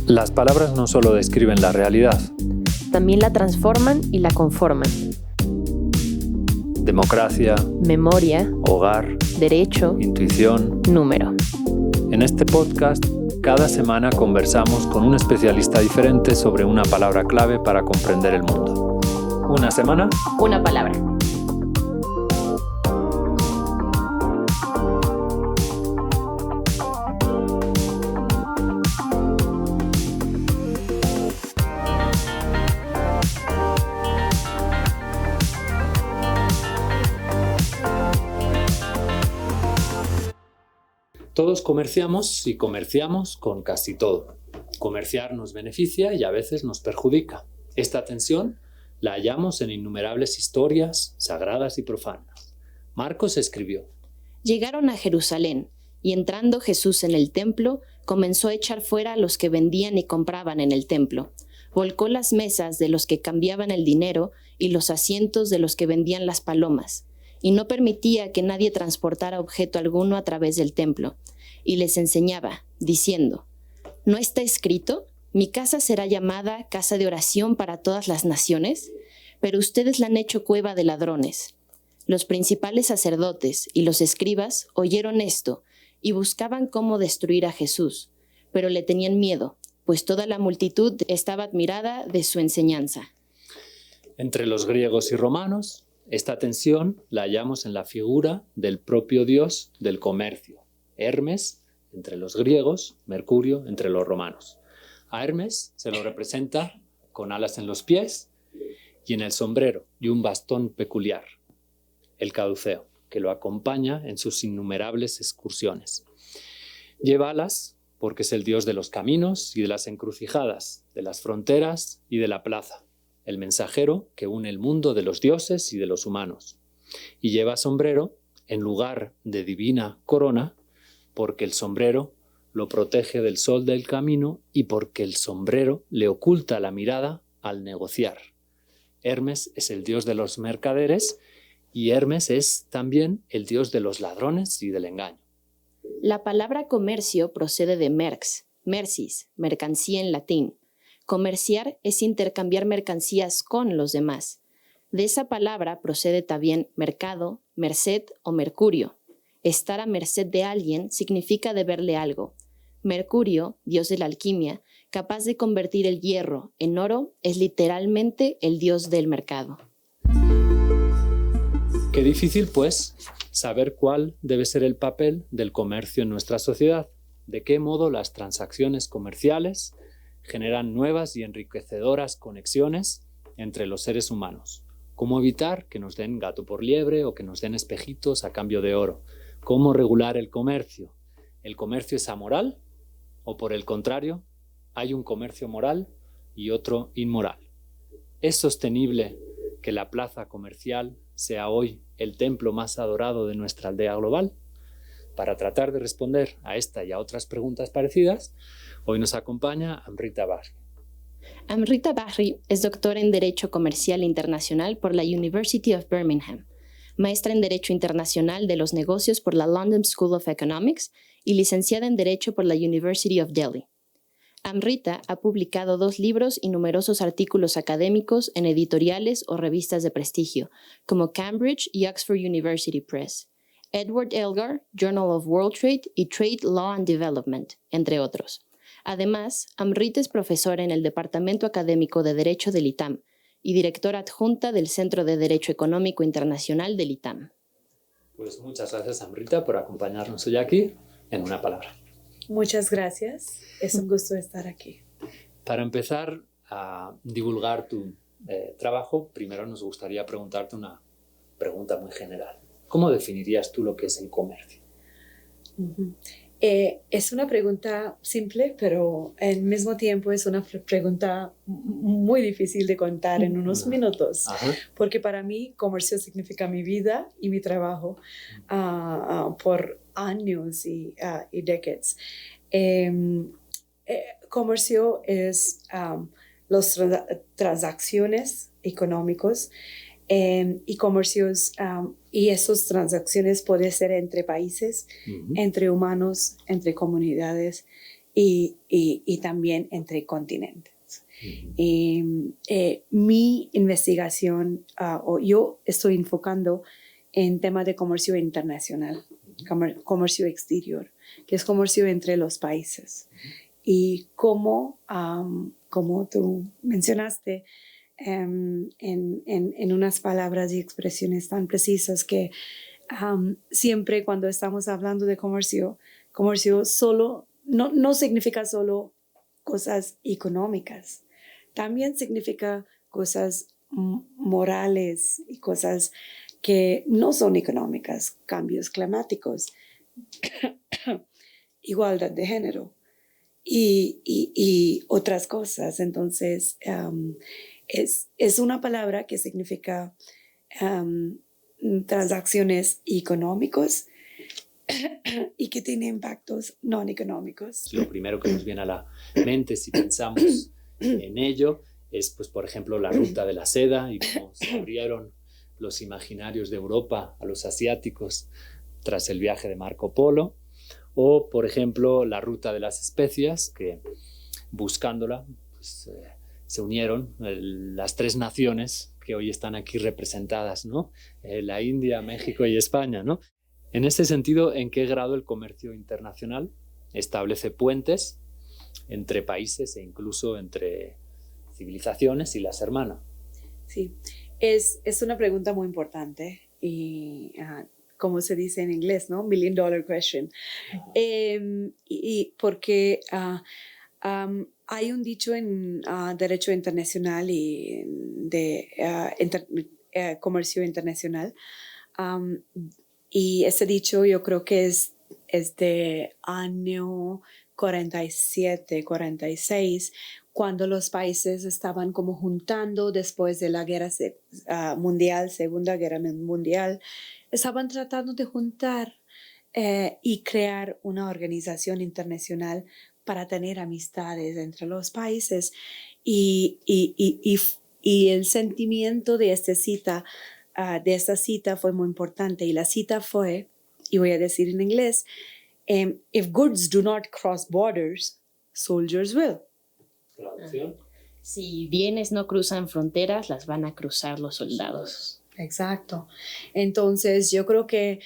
Las palabras no solo describen la realidad, también la transforman y la conforman. Democracia, Memoria, hogar, derecho, intuición. número. En este podcast, cada semana conversamos con un especialista diferente sobre una palabra clave para comprender el mundo. Una semana, Una palabra. Todos comerciamos y comerciamos con casi todo. Comerciar nos beneficia y a veces nos perjudica. Esta tensión la hallamos en innumerables historias sagradas y profanas. Marcos escribió: Llegaron a Jerusalén, y entrando Jesús en el templo, comenzó a echar fuera a los que vendían y compraban en el templo. Volcó las mesas de los que cambiaban el dinero y los asientos de los que vendían las palomas, y no permitía que nadie transportara objeto alguno a través del templo. Y les enseñaba, diciendo: ¿No está escrito? Mi casa será llamada casa de oración para todas las naciones, pero ustedes la han hecho cueva de ladrones. Los principales sacerdotes y los escribas oyeron esto y buscaban cómo destruir a Jesús, pero le tenían miedo, pues toda la multitud estaba admirada de su enseñanza. Entre los griegos y romanos, esta tensión la hallamos en la figura del propio dios del comercio, Hermes entre los griegos, Mercurio entre los romanos. A Hermes se lo representa con alas en los pies y en el sombrero y un bastón peculiar, el caduceo, que lo acompaña en sus innumerables excursiones. Lleva alas porque es el dios de los caminos y de las encrucijadas, de las fronteras y de la plaza, el mensajero que une el mundo de los dioses y de los humanos. Y lleva sombrero en lugar de divina corona, porque el sombrero lo protege del sol del camino y porque el sombrero le oculta la mirada al negociar. Hermes es el dios de los mercaderes y Hermes es también el dios de los ladrones y del engaño. La palabra comercio procede de merx, mercis, mercancía en latín. Comerciar es intercambiar mercancías con los demás. De esa palabra procede también mercado, merced o mercurio. Estar a merced de alguien significa deberle algo. Mercurio, dios de la alquimia, capaz de convertir el hierro en oro, es literalmente el dios del mercado. Qué difícil, pues, saber cuál debe ser el papel del comercio en nuestra sociedad. De qué modo las transacciones comerciales generan nuevas y enriquecedoras conexiones entre los seres humanos. Cómo evitar que nos den gato por liebre o que nos den espejitos a cambio de oro. Cómo regular el comercio. ¿El comercio es amoral? ¿O por el contrario, hay un comercio moral y otro inmoral? ¿Es sostenible que la plaza comercial sea hoy el templo más adorado de nuestra aldea global? Para tratar de responder a esta y a otras preguntas parecidas, hoy nos acompaña Amrita Bahri. Amrita Bahri es doctora en Derecho Comercial Internacional por la University of Birmingham, maestra en Derecho Internacional de los Negocios por la London School of Economics y licenciada en Derecho por la University of Delhi. Amrita ha publicado 2 libros y numerosos artículos académicos en editoriales o revistas de prestigio, como Cambridge y Oxford University Press, Edward Elgar, Journal of World Trade y Trade Law and Development, entre otros. Además, Amrita es profesora en el Departamento Académico de Derecho del ITAM y directora adjunta del Centro de Derecho Económico Internacional del ITAM. Pues muchas gracias, Amrita, por acompañarnos hoy aquí en Una Palabra. Muchas gracias. Es un gusto estar aquí. Para empezar a divulgar tu trabajo, primero nos gustaría preguntarte una pregunta muy general. ¿Cómo definirías tú lo que es el comercio? Es una pregunta simple, pero al mismo tiempo es una pregunta muy difícil de contar en unos minutos. Ajá. Porque para mí comercio significa mi vida y mi trabajo por años y décadas. Comercio es las transacciones económicas y comercios y esas transacciones pueden ser entre países, entre humanos, entre comunidades y también entre continentes. Mi investigación, o yo estoy enfocando en temas de comercio internacional, comercio exterior, que es comercio entre los países. Y como tú mencionaste, en unas palabras y expresiones tan precisas que siempre cuando estamos hablando de comercio solo, no significa solo cosas económicas, también significa cosas morales y cosas que no son económicas, cambios climáticos, igualdad de género y otras cosas. Entonces, es una palabra que significa transacciones económicas y que tiene impactos no económicos. Lo primero que nos viene a la mente si pensamos en ello es, pues, por ejemplo, la ruta de la seda y cómo se abrieron los imaginarios de Europa a los asiáticos tras el viaje de Marco Polo, o, por ejemplo, la ruta de las especias, que buscándola pues, se unieron las tres naciones que hoy están aquí representadas, ¿no? La India, México y España, ¿no? En ese sentido, ¿en qué grado el comercio internacional establece puentes entre países e incluso entre civilizaciones y las hermana? Sí, es una pregunta muy importante y como se dice en inglés, ¿no? $1 million question. Y porque hay un dicho en derecho internacional y de comercio internacional, y ese dicho yo creo que es de año 47, 46, cuando los países estaban como juntando después de la guerra mundial, Segunda Guerra Mundial, estaban tratando de juntar y crear una organización internacional para tener amistades entre los países. Y el sentimiento de esta cita fue muy importante. Y la cita fue, y voy a decir en inglés, if goods do not cross borders, soldiers will. Traducción. Si bienes no cruzan fronteras, las van a cruzar los soldados. Exacto. Entonces, yo creo que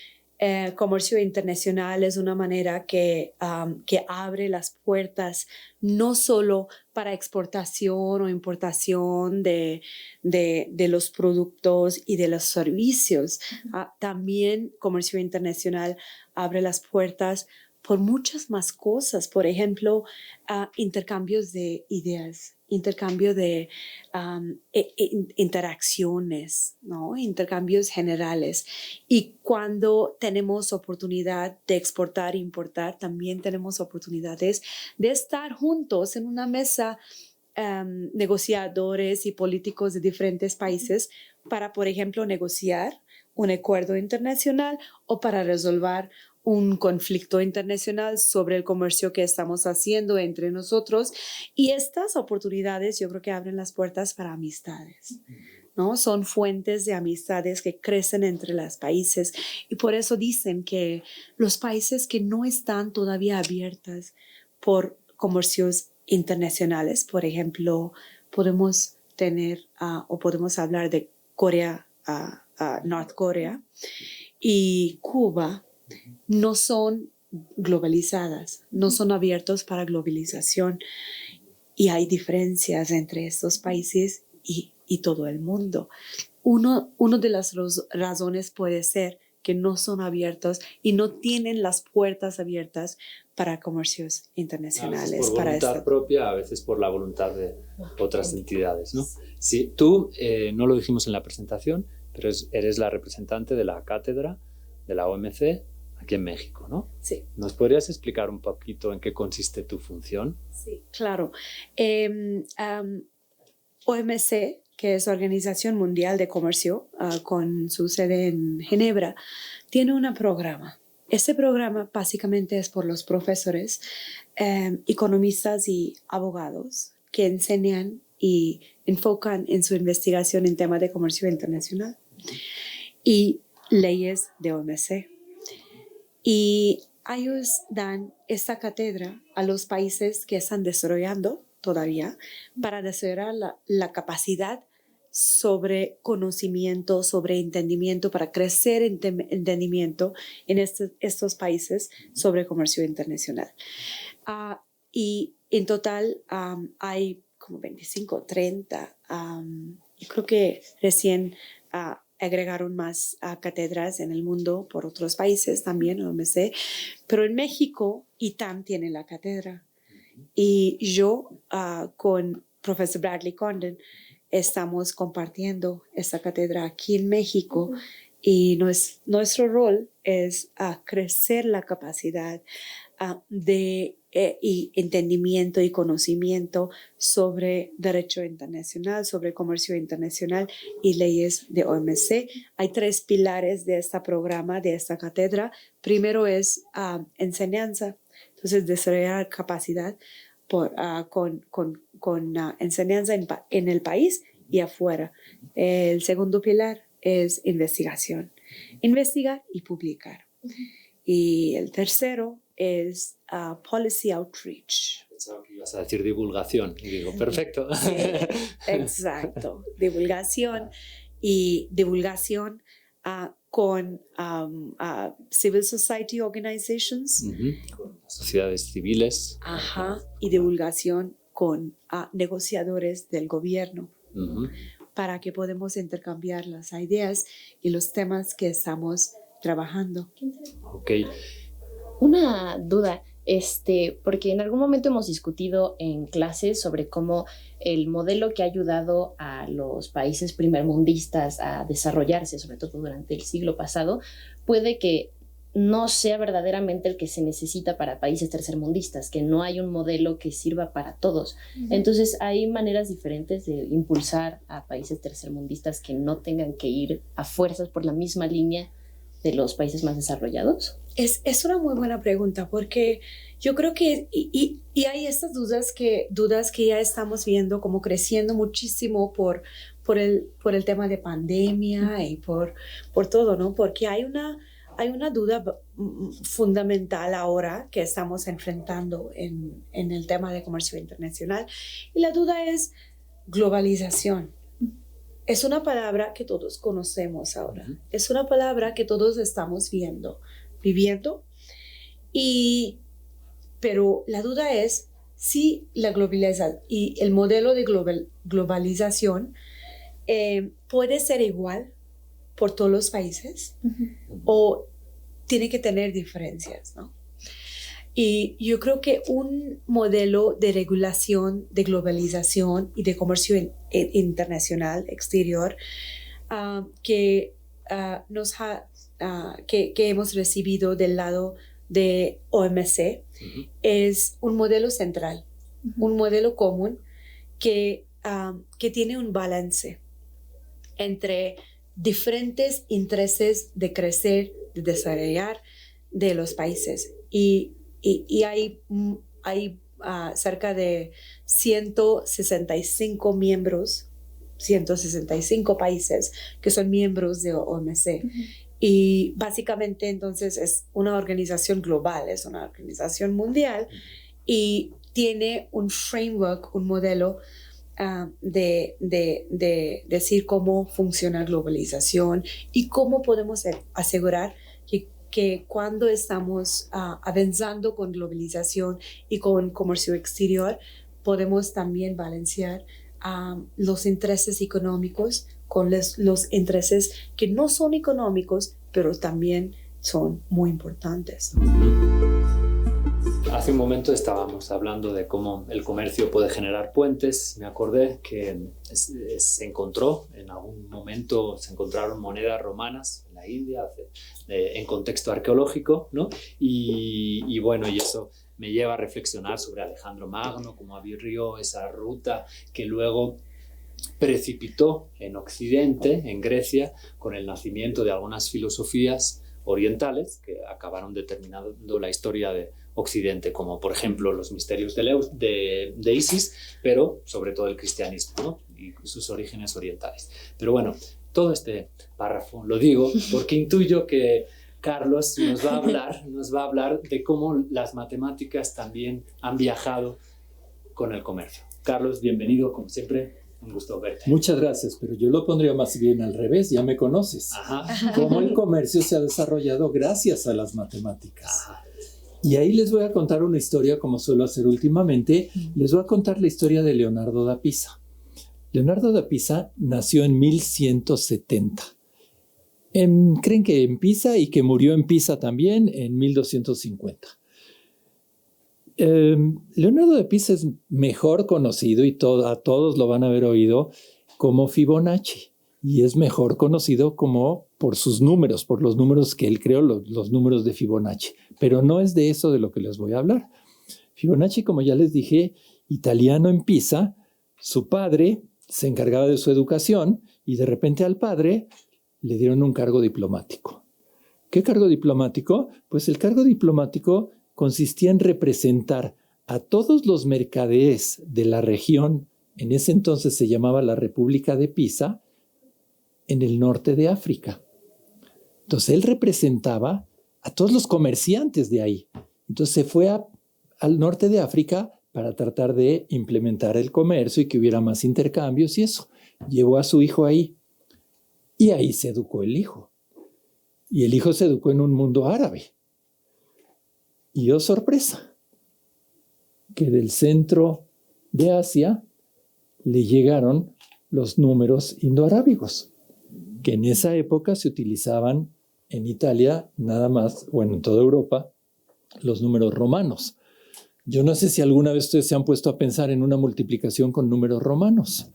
comercio internacional es una manera que abre las puertas no solo para exportación o importación de los productos y de los servicios. También comercio internacional abre las puertas por muchas más cosas. Por ejemplo, intercambios de ideas, intercambio de interacciones, ¿no? Intercambios generales. Y cuando tenemos oportunidad de exportar e importar, también tenemos oportunidades de estar juntos en una mesa, negociadores y políticos de diferentes países para, por ejemplo, negociar un acuerdo internacional o para resolver un conflicto internacional sobre el comercio que estamos haciendo entre nosotros. Y estas oportunidades yo creo que abren las puertas para amistades, ¿no? Son fuentes de amistades que crecen entre los países. Y por eso dicen que los países que no están todavía abiertas por comercios internacionales, por ejemplo, podemos tener o podemos hablar de Corea, North Korea y Cuba, no son globalizadas, no son abiertos para globalización, y hay diferencias entre estos países y todo el mundo. Uno de las razones puede ser que no son abiertos y no tienen las puertas abiertas para comercios internacionales. A veces por voluntad propia, a veces por la voluntad de otras entidades, ¿no? Sí, tú, no lo dijimos en la presentación, pero eres la representante de la cátedra de la OMC aquí en México, ¿no? Sí. ¿Nos podrías explicar un poquito en qué consiste tu función? Sí, claro. OMC, que es Organización Mundial de Comercio, con su sede en Ginebra, tiene un programa. Este programa básicamente es por los profesores, economistas y abogados que enseñan y enfocan en su investigación en temas de comercio internacional y leyes de OMC. Y ellos dan esta cátedra a los países que están desarrollando todavía para desarrollar la capacidad sobre conocimiento, sobre entendimiento, para crecer entendimiento en estos países sobre comercio internacional. Y en total hay como 25, 30. Yo creo que recién agregaron más cátedras en el mundo por otros países también, no me sé. Pero en México, ITAM tiene la cátedra. Y yo con profesor Bradley Condon estamos compartiendo esta cátedra aquí en México. Y nuestro rol es crecer la capacidad de y entendimiento y conocimiento sobre derecho internacional, sobre comercio internacional y leyes de OMC. Hay 3 pilares de este programa, de esta cátedra. Primero es enseñanza, entonces desarrollar capacidad con enseñanza en el país y afuera. El segundo pilar es investigación, investigar y publicar. Y el tercero es policy outreach. Pensaba que ibas a decir divulgación y digo, perfecto. Sí, exacto, divulgación y divulgación con civil society organizations. Con sociedades civiles. Y divulgación con negociadores del gobierno. Para que podamos intercambiar las ideas y los temas que estamos trabajando. Ok. Una duda, porque en algún momento hemos discutido en clases sobre cómo el modelo que ha ayudado a los países primermundistas a desarrollarse, sobre todo durante el siglo pasado, puede que no sea verdaderamente el que se necesita para países tercermundistas, que no hay un modelo que sirva para todos. Entonces, ¿hay maneras diferentes de impulsar a países tercermundistas que no tengan que ir a fuerzas por la misma línea de los países más desarrollados? Es una muy buena pregunta, porque yo creo que y hay estas dudas que ya estamos viendo como creciendo muchísimo por el tema de pandemia y por todo, ¿no? Porque hay una duda fundamental ahora que estamos enfrentando en el tema de comercio internacional, y la duda es globalización. Es una palabra que todos conocemos ahora. Es una palabra que todos estamos viviendo. Pero la duda es si la globalización y el modelo de globalización puede ser igual por todos los países o tiene que tener diferencias, ¿no? Y yo creo que un modelo de regulación, de globalización y de comercio internacional, exterior, que hemos recibido del lado de OMC, es un modelo central, un modelo común que tiene un balance entre diferentes intereses de crecer, de desarrollar de los países. Y hay cerca de 165 miembros, 165 países que son miembros de OMC. Y básicamente entonces es una organización global, es una organización mundial y tiene un framework, un modelo de decir cómo funciona la globalización y cómo podemos asegurar que cuando estamos avanzando con globalización y con comercio exterior, podemos también balancear los intereses económicos con los intereses que no son económicos, pero también son muy importantes. Hace un momento estábamos hablando de cómo el comercio puede generar puentes. Me acordé que se encontró, en algún momento se encontraron monedas romanas en la India, en contexto arqueológico, ¿no? Y bueno, y eso me lleva a reflexionar sobre Alejandro Magno, cómo abrió esa ruta que luego precipitó en Occidente, en Grecia, con el nacimiento de algunas filosofías orientales que acabaron determinando la historia de Occidente, como por ejemplo los misterios de Isis, pero sobre todo el cristianismo, ¿no? Y sus orígenes orientales. Pero bueno, todo este párrafo lo digo porque intuyo que Carlos nos va a hablar de cómo las matemáticas también han viajado con el comercio. Carlos, bienvenido, como siempre, un gusto verte. Muchas gracias, pero yo lo pondría más bien al revés, ya me conoces. Ajá. Cómo el comercio se ha desarrollado gracias a las matemáticas. Ajá. Y ahí les voy a contar una historia, como suelo hacer últimamente. Les voy a contar la historia de Leonardo da Pisa. Leonardo da Pisa nació en 1170. Creen que en Pisa y que murió en Pisa también en 1250. Leonardo da Pisa es mejor conocido, y a todos lo van a haber oído, como Fibonacci. Y es mejor conocido como por sus números, por los números que él creó, los números de Fibonacci. Pero no es de eso de lo que les voy a hablar. Fibonacci, como ya les dije, italiano en Pisa, su padre se encargaba de su educación y de repente al padre le dieron un cargo diplomático. ¿Qué cargo diplomático? Pues el cargo diplomático consistía en representar a todos los mercaderes de la región, en ese entonces se llamaba la República de Pisa, en el norte de África. Entonces él representaba a todos los comerciantes de ahí. Entonces se fue al norte de África para tratar de implementar el comercio y que hubiera más intercambios y eso. Llevó a su hijo ahí. Y ahí se educó el hijo. Y el hijo se educó en un mundo árabe. Y oh sorpresa, que del centro de Asia le llegaron los números indoarábigos, que en esa época se utilizaban en Italia nada más, bueno, en toda Europa, los números romanos. Yo no sé si alguna vez ustedes se han puesto a pensar en una multiplicación con números romanos,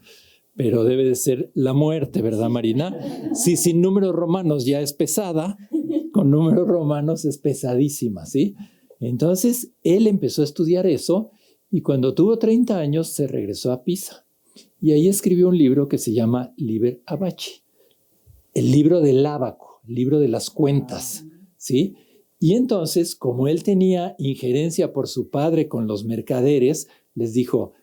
pero debe de ser la muerte, ¿verdad, Marina? Si sin números romanos ya es pesada, con números romanos es pesadísima, ¿sí? Entonces, él empezó a estudiar eso y cuando tuvo 30 años se regresó a Pisa. Y ahí escribió un libro que se llama Liber Abaci, el libro del ábaco, el libro de las cuentas, ¿sí? Y entonces, como él tenía injerencia por su padre con los mercaderes, les dijo,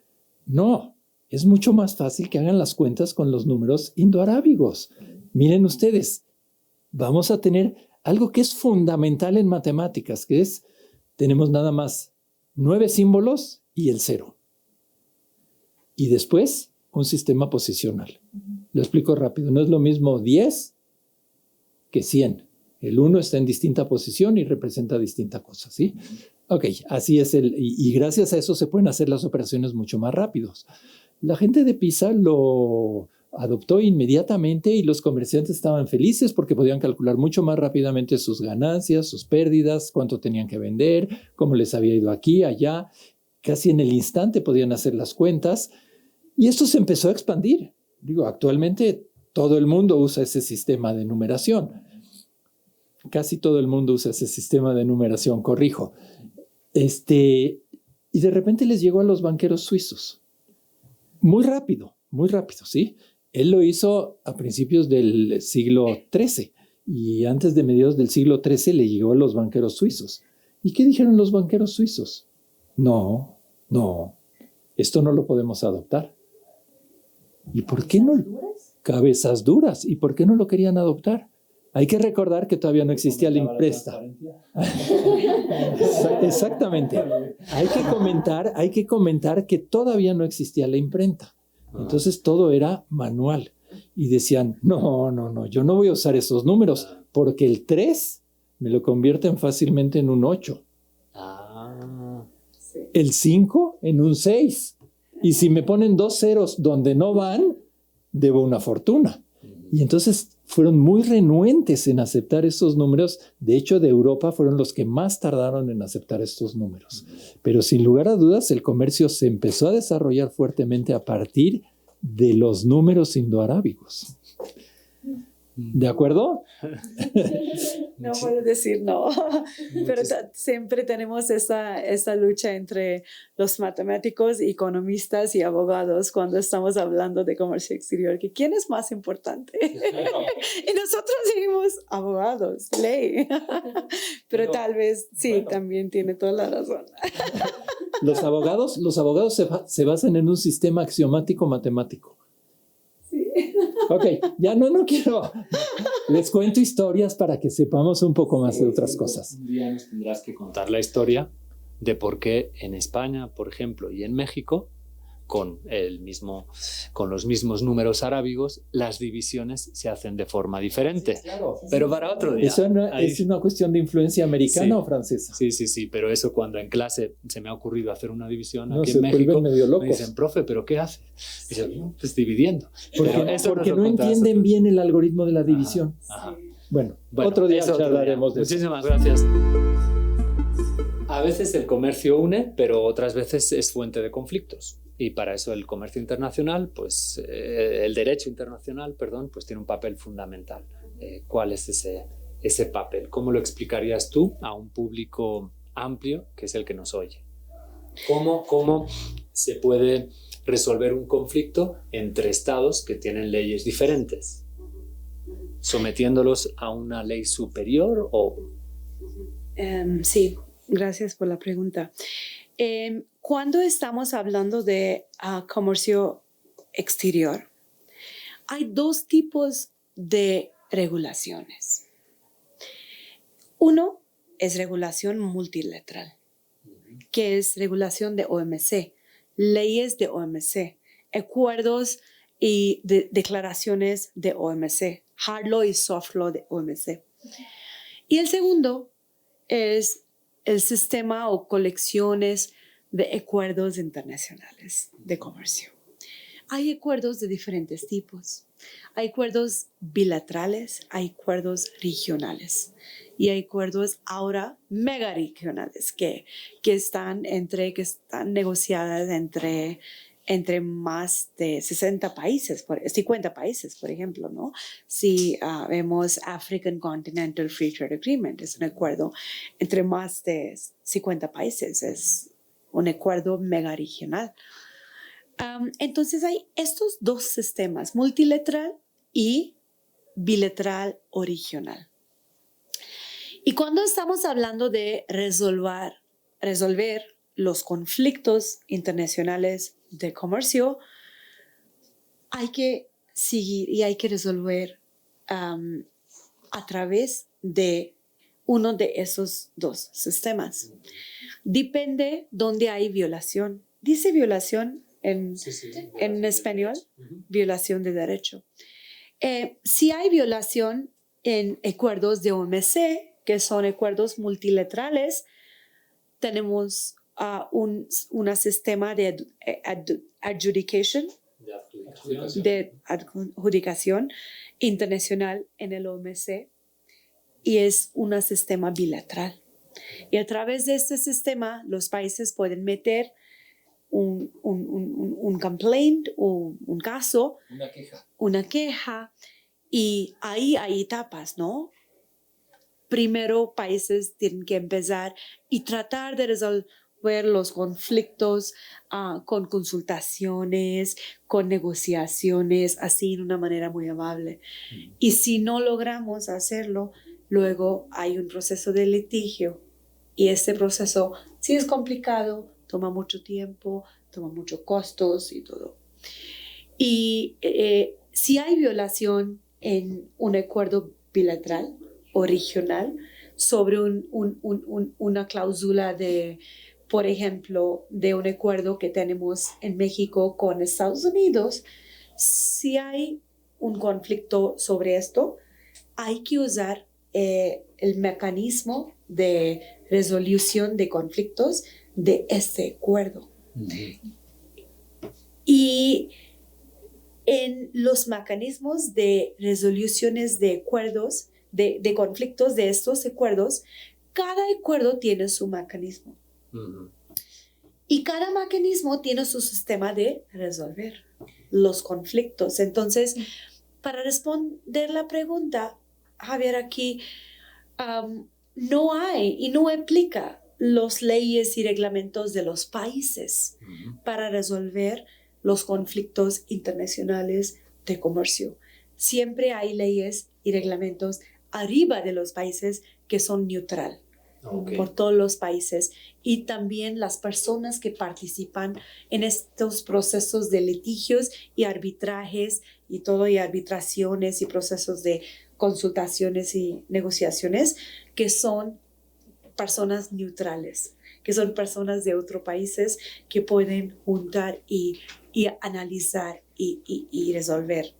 no, es mucho más fácil que hagan las cuentas con los números indoarábigos. Miren ustedes, vamos a tener algo que es fundamental en matemáticas, que es, tenemos nada más 9 símbolos y el 0. Y después, un sistema posicional. Lo explico rápido, no es lo mismo 10 que 100. El 1 está en distinta posición y representa distinta cosa, ¿sí? Ok, así es y gracias a eso se pueden hacer las operaciones mucho más rápidos. La gente de Pisa lo adoptó inmediatamente y los comerciantes estaban felices porque podían calcular mucho más rápidamente sus ganancias, sus pérdidas, cuánto tenían que vender, cómo les había ido aquí, allá. Casi en el instante podían hacer las cuentas y esto se empezó a expandir. Digo, actualmente todo el mundo usa ese sistema de numeración. Casi todo el mundo usa ese sistema de numeración, corrijo. Y de repente les llegó a los banqueros suizos. Muy rápido, ¿sí? Él lo hizo a principios del siglo XIII y antes de mediados del siglo XIII le llegó a los banqueros suizos. ¿Y qué dijeron los banqueros suizos? No, esto no lo podemos adoptar. ¿Y por qué no? Cabezas duras. ¿Y por qué no lo querían adoptar? Hay que recordar que todavía no existía la imprenta. Exactamente. Hay que comentar que todavía no existía la imprenta. Entonces todo era manual. Y decían, no, yo no voy a usar esos números porque el 3 me lo convierten fácilmente en un 8. El 5 en un 6. Y si me ponen 2 ceros donde no van, debo una fortuna. Y entonces fueron muy renuentes en aceptar esos números. De hecho, de Europa fueron los que más tardaron en aceptar estos números. Pero sin lugar a dudas, el comercio se empezó a desarrollar fuertemente a partir de los números indoarábigos. ¿De acuerdo? No puedo decir no, pero siempre tenemos esa lucha entre los matemáticos, economistas y abogados cuando estamos hablando de comercio exterior, que ¿quién es más importante? Y nosotros decimos abogados, ley, pero tal vez sí, también tiene toda la razón. Los abogados se basan en un sistema axiomático matemático. Sí. Ok, ya no quiero. Les cuento historias para que sepamos un poco más de otras cosas. Un día nos tendrás que contar la historia de por qué en España, por ejemplo, y en México, con los mismos números arábigos, las divisiones se hacen de forma diferente. Sí, claro. Pero para otro día. ¿Eso es una cuestión de influencia americana o francesa? Sí, pero eso cuando en clase se me ha ocurrido hacer una división aquí se en México, medio locos. me dicen, profe, ¿pero qué hace? Y yo, no, pues dividiendo. Porque no entienden bien el algoritmo de la división. Ajá. Bueno, otro día charlaremos de eso. Muchísimas gracias. A veces el comercio une, pero otras veces es fuente de conflictos. Y para eso el comercio internacional, pues el derecho internacional, perdón, pues tiene un papel fundamental. ¿Cuál es ese papel? ¿Cómo lo explicarías tú a un público amplio que es el que nos oye? ¿Cómo se puede resolver un conflicto entre estados que tienen leyes diferentes? ¿Sometiéndolos a una ley superior o...? Sí, gracias por la pregunta. Cuando estamos hablando de comercio exterior, hay dos tipos de regulaciones. Uno es regulación multilateral, que es regulación de OMC, leyes de OMC, acuerdos y declaraciones de OMC, hard law y soft law de OMC. Y el segundo es el sistema o colecciones de acuerdos internacionales de comercio. Hay acuerdos de diferentes tipos. Hay acuerdos bilaterales, hay acuerdos regionales y hay acuerdos ahora mega regionales que están negociadas entre más de 50 países, por ejemplo, ¿no? Si vemos African Continental Free Trade Agreement, es un acuerdo entre más de 50 países, es un acuerdo mega regional. Entonces hay estos dos sistemas, multilateral y bilateral o regional. Y cuando estamos hablando de resolver los conflictos internacionales de comercio, hay que seguir y hay que resolver a través de uno de esos dos sistemas. Depende donde hay violación. Dice violación en español, violación de derecho. Si hay violación en acuerdos de OMC, que son acuerdos multilaterales, tenemos un sistema de adjudicación internacional en el OMC y es un sistema bilateral. Y a través de este sistema, los países pueden meter un complaint o un caso, una queja, y ahí hay etapas, ¿no? Primero, países tienen que empezar y tratar de resolver los conflictos con consultaciones, con negociaciones, así de una manera muy amable. Y si no logramos hacerlo, luego hay un proceso de litigio. Y este proceso sí es complicado, toma mucho tiempo, toma muchos costos y todo. Y si hay violación en un acuerdo bilateral o regional sobre una cláusula de, por ejemplo, de un acuerdo que tenemos en México con Estados Unidos, si hay un conflicto sobre esto, hay que usar el mecanismo de resolución de conflictos de este acuerdo. Y en los mecanismos de resoluciones de acuerdos, de conflictos de estos acuerdos, cada acuerdo tiene su mecanismo. Y cada mecanismo tiene su sistema de resolver los conflictos. Entonces, para responder la pregunta, Javier, aquí no hay y no aplica las leyes y reglamentos de los países para resolver los conflictos internacionales de comercio. Siempre hay leyes y reglamentos arriba de los países que son neutral por todos los países y también las personas que participan en estos procesos de litigios y arbitrajes y todo y arbitraciones y procesos de consultaciones y negociaciones, que son personas neutrales, que son personas de otros países que pueden juntar y analizar y resolver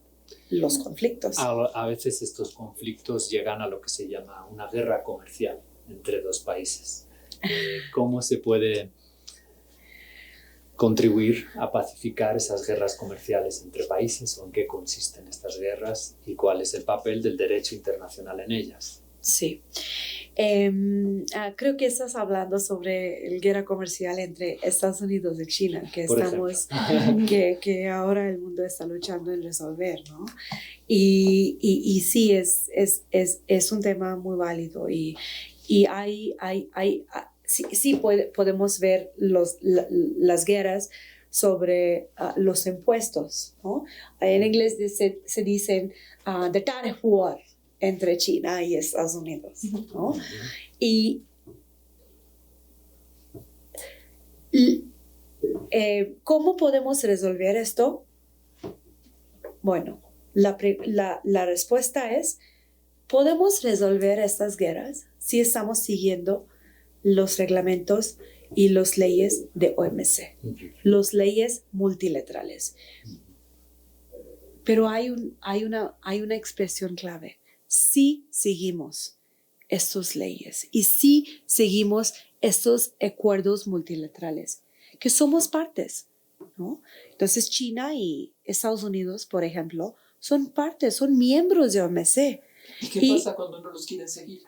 los conflictos. A veces estos conflictos llegan a lo que se llama una guerra comercial entre dos países. ¿Cómo se puede contribuir a pacificar esas guerras comerciales entre países, o en qué consisten estas guerras y cuál es el papel del derecho internacional en ellas? Sí. Creo que estás hablando sobre la guerra comercial entre Estados Unidos y China, que que ahora el mundo está luchando en resolver, ¿no? Y sí, es un tema muy válido y podemos ver las guerras sobre los impuestos, ¿no? En inglés se dicen the tariff war entre China y Estados Unidos, ¿no? Y ¿cómo podemos resolver esto? Bueno, la respuesta es, podemos resolver estas guerras si estamos siguiendo los reglamentos y las leyes de OMC, las leyes multilaterales. Pero hay una expresión clave. Si seguimos estas leyes y si seguimos estos acuerdos multilaterales, que somos partes, ¿no? Entonces China y Estados Unidos, por ejemplo, son partes, son miembros de OMC. ¿Y qué pasa cuando no los quieren seguir?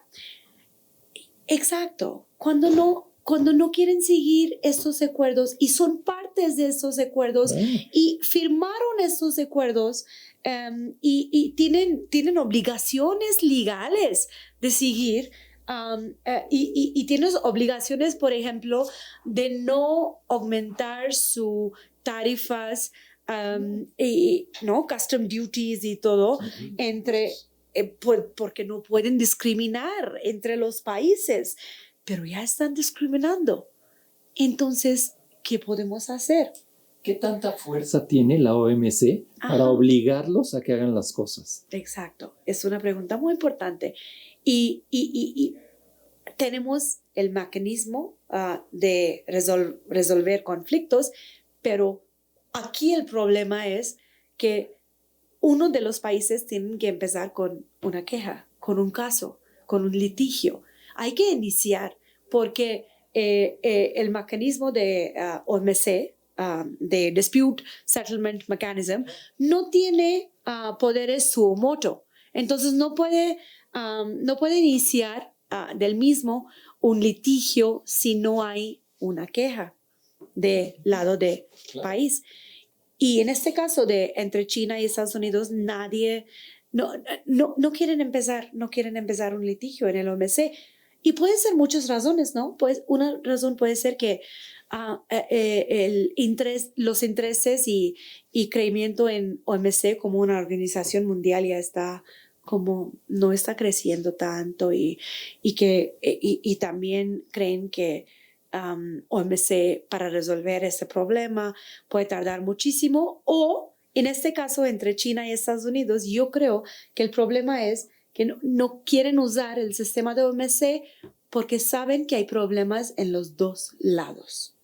Exacto, cuando no quieren seguir estos acuerdos y son partes de estos acuerdos y firmaron estos acuerdos y tienen obligaciones legales de seguir y tienen obligaciones, por ejemplo, de no aumentar sus tarifas, ¿no? Custom duties y todo porque no pueden discriminar entre los países, pero ya están discriminando. Entonces, ¿qué podemos hacer? ¿Qué tanta fuerza tiene la OMC para obligarlos a que hagan las cosas? Exacto, es una pregunta muy importante. Y tenemos el mecanismo de resolver conflictos, pero aquí el problema es que uno de los países tiene que empezar con una queja, con un caso, con un litigio. Hay que iniciar porque el mecanismo de OMC, de Dispute Settlement Mechanism, no tiene poderes suo motu. Entonces no puede iniciar del mismo un litigio si no hay una queja del lado del país. Y en este caso entre China y Estados Unidos, nadie no quieren empezar un litigio en el OMC. Y pueden ser muchas razones, ¿no? Pues una razón puede ser que los intereses y creimiento en OMC como una organización mundial ya está no está creciendo tanto y también creen que OMC para resolver este problema puede tardar muchísimo, o en este caso entre China y Estados Unidos, yo creo que el problema es que no quieren usar el sistema de OMC porque saben que hay problemas en los dos lados.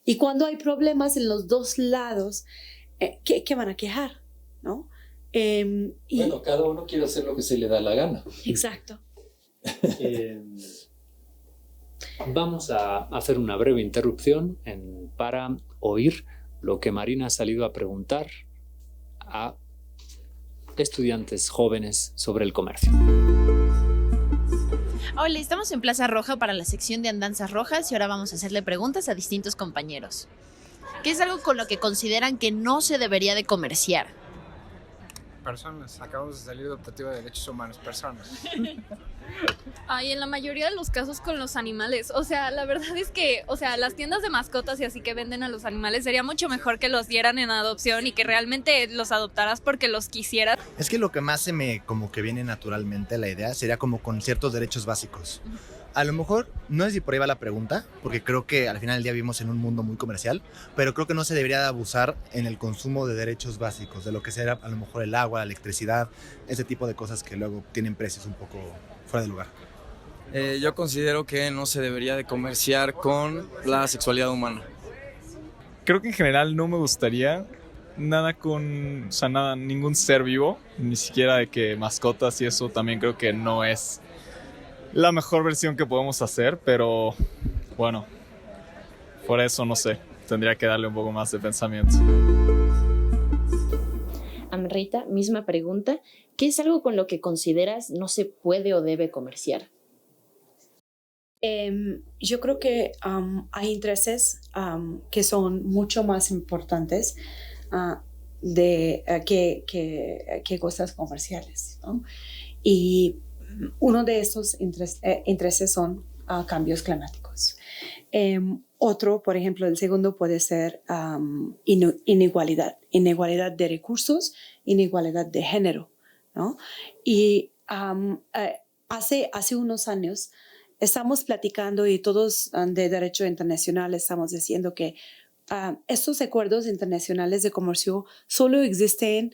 Y cuando hay problemas en los dos lados, ¿qué van a quejar? ¿No? Bueno, cada uno quiere hacer lo que se le da la gana. Exacto. Vamos a hacer una breve interrupción para oír lo que Marina ha salido a preguntar a estudiantes jóvenes sobre el comercio. Hola, estamos en Plaza Roja para la sección de Andanzas Rojas y ahora vamos a hacerle preguntas a distintos compañeros. ¿Qué es algo con lo que consideran que no se debería de comerciar? Personas, acabamos de salir de optativa de derechos humanos, personas. Ay, en la mayoría de los casos con los animales, o sea, la verdad es que, o sea, las tiendas de mascotas y así que venden a los animales, sería mucho mejor que los dieran en adopción y que realmente los adoptaras porque los quisieras. Es que lo que más se me como que viene naturalmente a la idea sería como con ciertos derechos básicos. A lo mejor, no sé si por ahí va la pregunta, porque creo que al final del día vivimos en un mundo muy comercial, pero creo que no se debería de abusar en el consumo de derechos básicos, de lo que será a lo mejor el agua, la electricidad, ese tipo de cosas que luego tienen precios un poco fuera de lugar. Yo considero que no se debería de comerciar con la sexualidad humana. Creo que en general no me gustaría nada con, o sea, nada, ningún ser vivo, ni siquiera de que mascotas y eso también creo que no es la mejor versión que podemos hacer, pero bueno, por eso no sé, tendría que darle un poco más de pensamiento. Amrita, misma pregunta. ¿Qué es algo con lo que consideras no se puede o debe comerciar? Yo creo que hay intereses que son mucho más importantes que cosas comerciales, ¿no? Y uno de estos intereses son cambios climáticos. Otro, por ejemplo, el segundo puede ser inigualdad de recursos, inigualdad de género, ¿no? Y hace unos años estamos platicando y todos de derecho internacional estamos diciendo que estos acuerdos internacionales de comercio solo existen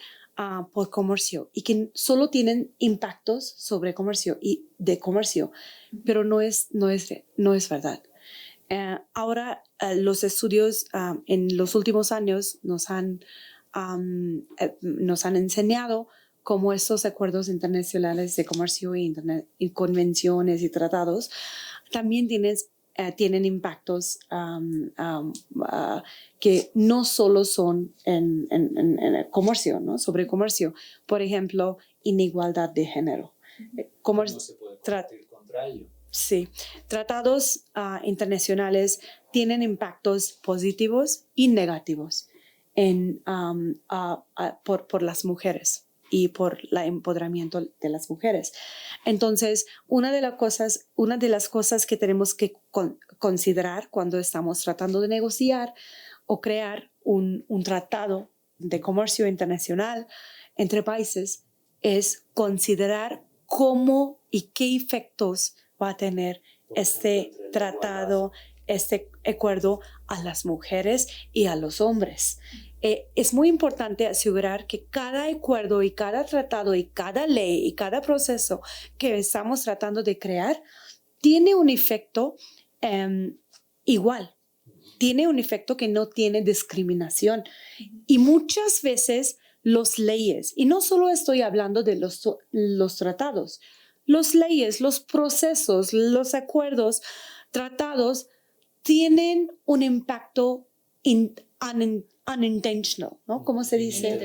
por comercio y que solo tienen impactos sobre comercio y de comercio, pero no es verdad. Ahora los estudios en los últimos años nos han enseñado cómo estos acuerdos internacionales de comercio y convenciones y tratados también tienen impactos que no solo son en el comercio, ¿no? Sobre comercio. Por ejemplo, inigualdad de género. ¿Cómo se puede combatir contra ello? Sí, tratados internacionales tienen impactos positivos y negativos por las mujeres y por el empoderamiento de las mujeres. Entonces, una de las cosas que tenemos que considerar cuando estamos tratando de negociar o crear un tratado de comercio internacional entre países es considerar cómo y qué efectos va a tener este tratado, este acuerdo a las mujeres y a los hombres. Es muy importante asegurar que cada acuerdo y cada tratado y cada ley y cada proceso que estamos tratando de crear tiene un efecto igual, tiene un efecto que no tiene discriminación. Y muchas veces las leyes, y no solo estoy hablando de los tratados, las leyes, los procesos, los acuerdos, tratados tienen un impacto unintentional, ¿no? ¿Cómo se dice?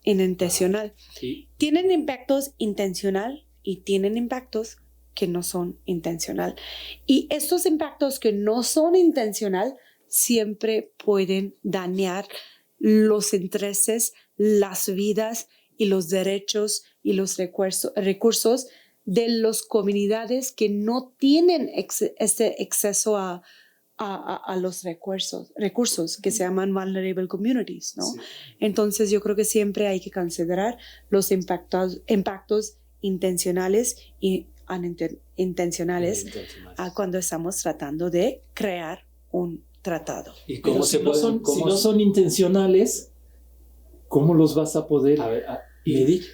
Inintencional. Sí. Tienen impactos intencional y tienen impactos que no son intencional. Y estos impactos que no son intencional siempre pueden dañar los intereses, las vidas y los derechos y los recursos de las comunidades que no tienen este acceso a los recursos que se llaman vulnerable communities, ¿no? Sí. Entonces yo creo que siempre hay que considerar los impactos intencionales y intencionales cuando estamos tratando de crear un tratado. ¿Y cómo Pero se si no pueden, son, si no son intencionales, ¿cómo los vas a poder medir?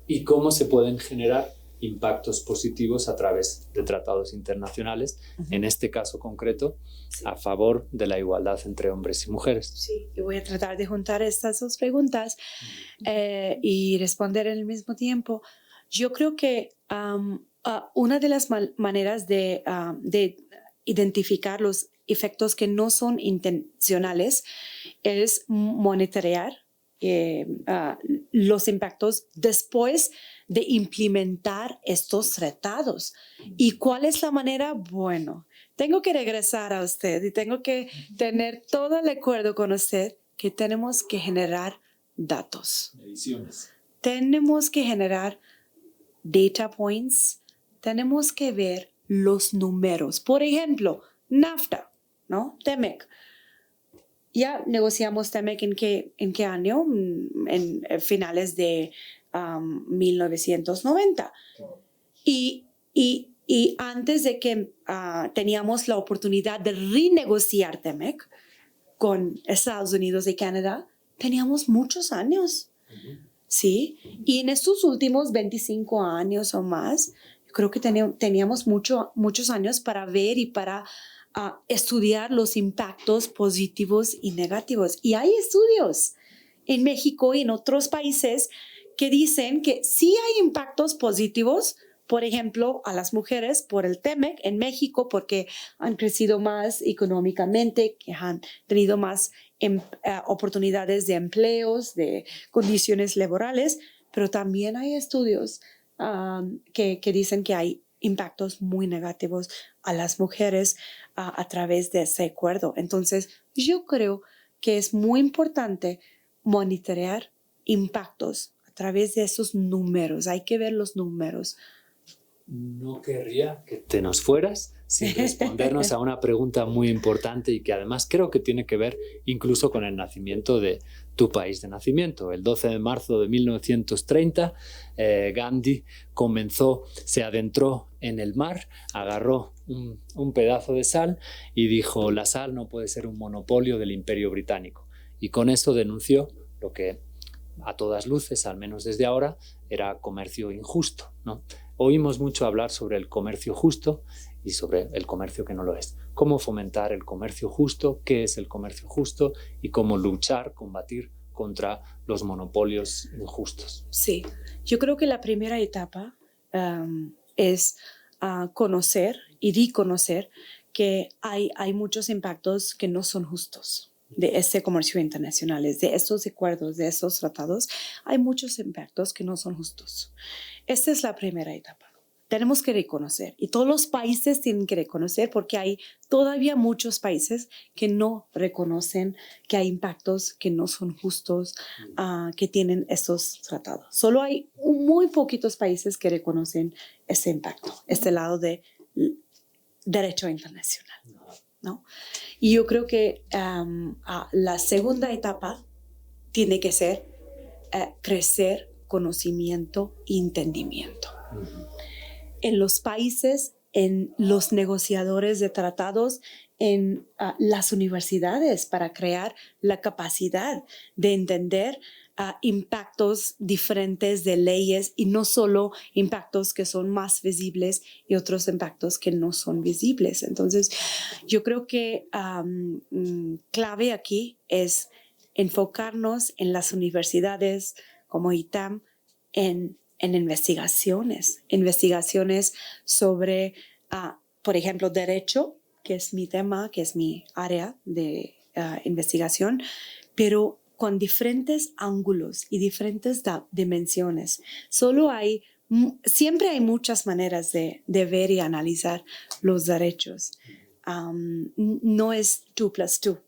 ¿Y cómo se pueden generar impactos positivos a través de tratados internacionales, en este caso concreto, a favor de la igualdad entre hombres y mujeres? Sí, yo voy a tratar de juntar estas dos preguntas y responder en el mismo tiempo. Yo creo que una de las maneras de identificar los efectos que no son intencionales es monitorear los impactos después de implementar estos tratados. ¿Y cuál es la manera? Bueno, tengo que regresar a usted y tengo que tener todo el acuerdo con usted que tenemos que generar datos. Mediciones. Tenemos que generar data points, tenemos que ver los números. Por ejemplo, NAFTA, ¿no? TEMEC. Ya negociamos TEMEC en qué año? En finales de 1990. Y Y antes de que teníamos la oportunidad de renegociar TEMEC con Estados Unidos y Canadá, teníamos muchos años, ¿sí? Y en estos últimos 25 años o más, creo que teníamos muchos años para ver y para estudiar los impactos positivos y negativos. Y hay estudios en México y en otros países que dicen que sí hay impactos positivos, por ejemplo, a las mujeres por el TEMEC en México, porque han crecido más económicamente, que han tenido más oportunidades de empleos, de condiciones laborales, pero también hay estudios que dicen que hay impactos muy negativos a las mujeres a través de ese acuerdo. Entonces, yo creo que es muy importante monitorear impactos a través de esos números. Hay que ver los números. No querría que te nos fueras sin respondernos a una pregunta muy importante y que además creo que tiene que ver incluso con el nacimiento de tu país de nacimiento. El 12 de marzo de 1930, Gandhi se adentró en el mar, agarró un pedazo de sal y dijo: la sal no puede ser un monopolio del Imperio Británico. Y con eso denunció lo que a todas luces, al menos desde ahora, era comercio injusto, ¿no? Oímos mucho hablar sobre el comercio justo y sobre el comercio que no lo es. ¿Cómo fomentar el comercio justo? ¿Qué es el comercio justo? Y cómo luchar, combatir contra los monopolios injustos. Sí, yo creo que la primera etapa es conocer y reconocer que hay muchos impactos que no son justos de este comercio internacional, de estos acuerdos, de estos tratados. Hay muchos impactos que no son justos. Esta es la primera etapa. Tenemos que reconocer, y todos los países tienen que reconocer, porque hay todavía muchos países que no reconocen que hay impactos que no son justos, que tienen estos tratados. Solo hay muy poquitos países que reconocen ese impacto, este lado de derecho internacional, ¿no? Y yo creo que la segunda etapa tiene que ser crecer conocimiento e entendimiento. En los países, en los negociadores de tratados, en las universidades, para crear la capacidad de entender impactos diferentes de leyes, y no solo impactos que son más visibles y otros impactos que no son visibles. Entonces, yo creo que clave aquí es enfocarnos en las universidades como ITAM en investigaciones sobre, por ejemplo, derecho, que es mi tema, que es mi área de investigación, pero con diferentes ángulos y diferentes dimensiones. Siempre hay muchas maneras de ver y analizar los derechos. No es 2 + 2.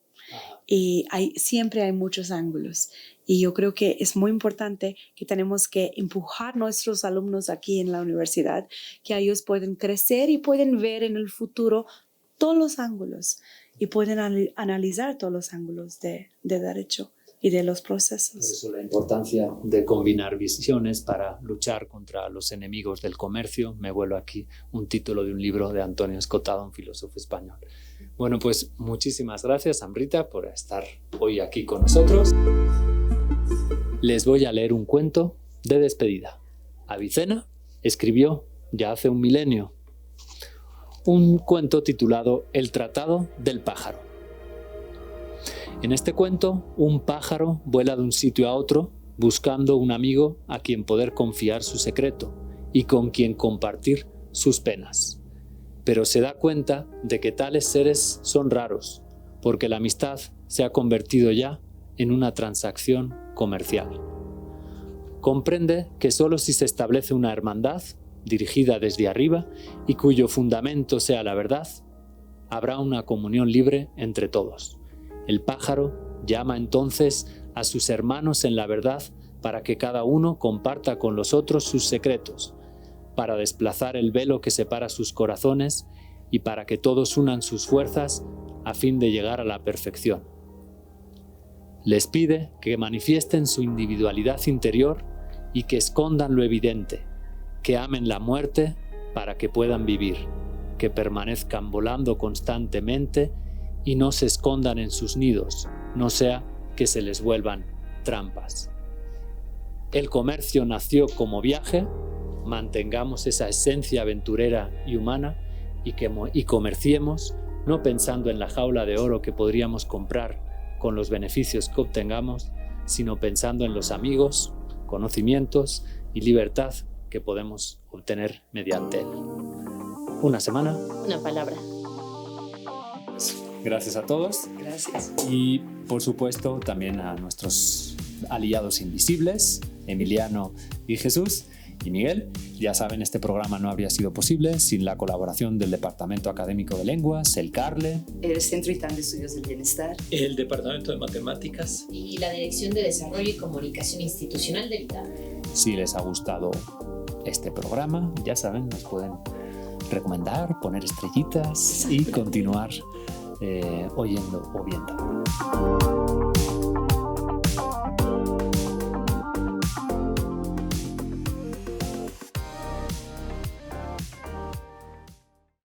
Y siempre hay muchos ángulos. Y yo creo que es muy importante que tenemos que empujar a nuestros alumnos aquí en la universidad, que ellos pueden crecer y pueden ver en el futuro todos los ángulos y pueden analizar todos los ángulos de derecho y de los procesos. Por eso la importancia de combinar visiones para luchar contra los enemigos del comercio. Me vuelo aquí un título de un libro de Antonio Escotado, un filósofo español. Bueno, pues muchísimas gracias, Amrita, por estar hoy aquí con nosotros. Les voy a leer un cuento de despedida. Avicena escribió ya hace un milenio un cuento titulado El Tratado del Pájaro. En este cuento, un pájaro vuela de un sitio a otro buscando un amigo a quien poder confiar su secreto y con quien compartir sus penas. Pero se da cuenta de que tales seres son raros, porque la amistad se ha convertido ya en una transacción comercial. Comprende que solo si se establece una hermandad, dirigida desde arriba y cuyo fundamento sea la verdad, habrá una comunión libre entre todos. El pájaro llama entonces a sus hermanos en la verdad para que cada uno comparta con los otros sus secretos, para desplazar el velo que separa sus corazones y para que todos unan sus fuerzas a fin de llegar a la perfección. Les pide que manifiesten su individualidad interior y que escondan lo evidente, que amen la muerte para que puedan vivir, que permanezcan volando constantemente y no se escondan en sus nidos, no sea que se les vuelvan trampas. El comercio nació como viaje, mantengamos esa esencia aventurera y humana y comerciemos no pensando en la jaula de oro que podríamos comprar con los beneficios que obtengamos, sino pensando en los amigos, conocimientos y libertad que podemos obtener mediante él. Una semana. Una palabra. Gracias a todos. Gracias. Y por supuesto también a nuestros aliados invisibles, Emiliano y Jesús y Miguel. Ya saben, este programa no habría sido posible sin la colaboración del Departamento Académico de Lenguas, el CARLE, el Centro ITAM de Estudios del Bienestar, el Departamento de Matemáticas y la Dirección de Desarrollo y Comunicación Institucional del ITAM. Si les ha gustado este programa, ya saben, nos pueden recomendar, poner estrellitas y continuar oyendo o viendo.